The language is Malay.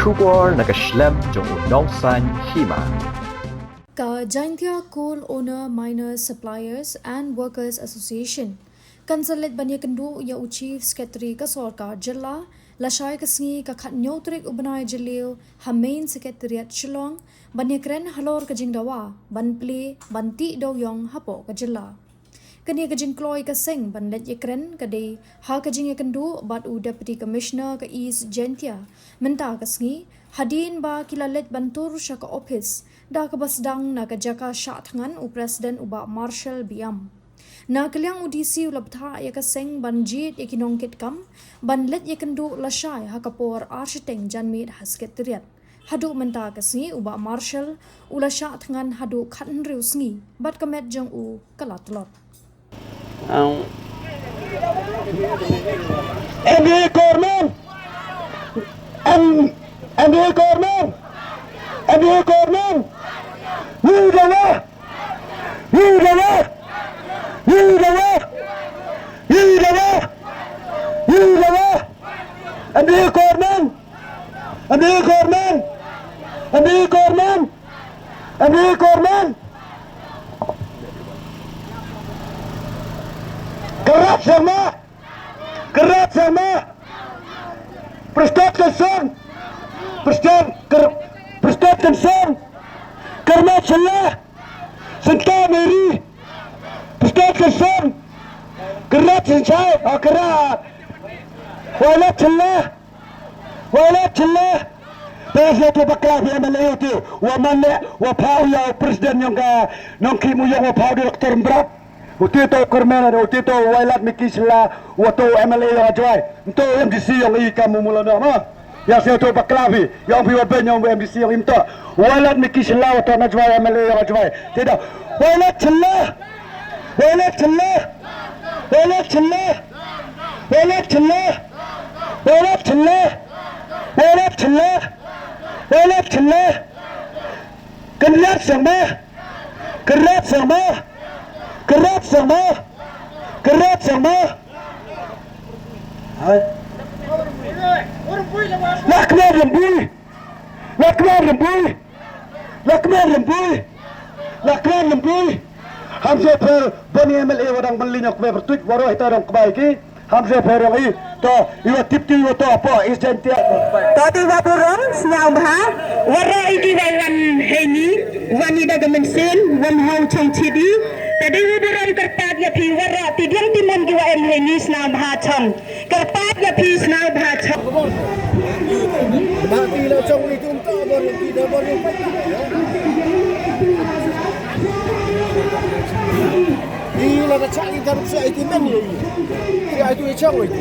Shubor nakaslem jong unongsan Hima. Ka Coal Owner Miners Suppliers and Workers Association Kansalit Banya Kendu ya Chief Secretary ka Sorkar Jilla Lashai Kasngi ka Khat Nyotrik Ubanai Jalil Hamain Secretariat Shillong Banyakren Halor ka Jingdawa Banple Banti Doyong Hapo ka Jilla Kani ka Jingkloy ka Sing Banlet Ïakren ka de Ha ka Jing Kendu Bat U Deputy Commissioner ka East Gentia Menta Kasngi Hadien ba kilalet bantur siya ka office da kabasdang na kajaka syatngan u President uba Marshal Biam. Na kaliang u DC ulabtha ya kaseng banjit ya kinongkit kam, banlet ya kendu lasyay hakapor architeng janmit Secretariat. Hadu menta kasngi uba Marshal ula syatngan hadu khatn riu sngi, bat kamet jang u kalatlot. Andi Korman! Andi Korman! Andi Korman! Yudala! Yudala! Yudala! Yudala! Yudala! Andi Korman! Andi Korman! Andi Korman! Andi Korman! Kerat sama! Kerat sama! Presiden Presiden Karena celah Senta Meri Presiden Kerat sencai Kerat Walat celah Pesa tu bakal di MLA itu Wamane Wapau ya Presiden yang Nongkimu yang wapau Direktur Mbrak Utito Kormena Utito Walat Miki celah Wato MLA yang ajai Untuk MDC yang kamu mula nama yang saya tu baklavi, yang biwaben yang MDC yang imta, walat miki celah atau najwa MLA yang najwa, tidak, walat celah, walat celah, walat celah, walat celah, walat celah, walat celah, walat celah, kerat sama, kerat sama, kerat sama, kerat sama, Lakman Rembui, Lakman Rembui, Lakman Rembui, Lakman Rembui. Hamse per bani MLA wadang melinyok me bertuit waro kita orang kebaiki. Hamse per yang ini, to iwa tipti iwa to apa isentia. Tadi waburong senau bah, waro ini wan heni, wanita gemensin, wan hau chong chidi. Tadi waburong kerpat ya pi waro tidiang timon kiwa heni senau bah chong, kerpat ya pi senau bah chong. Mati lah cong itu untuk baru tidak baru. Ini lah cakap kita saya itu mana ni? Saya itu cakap itu.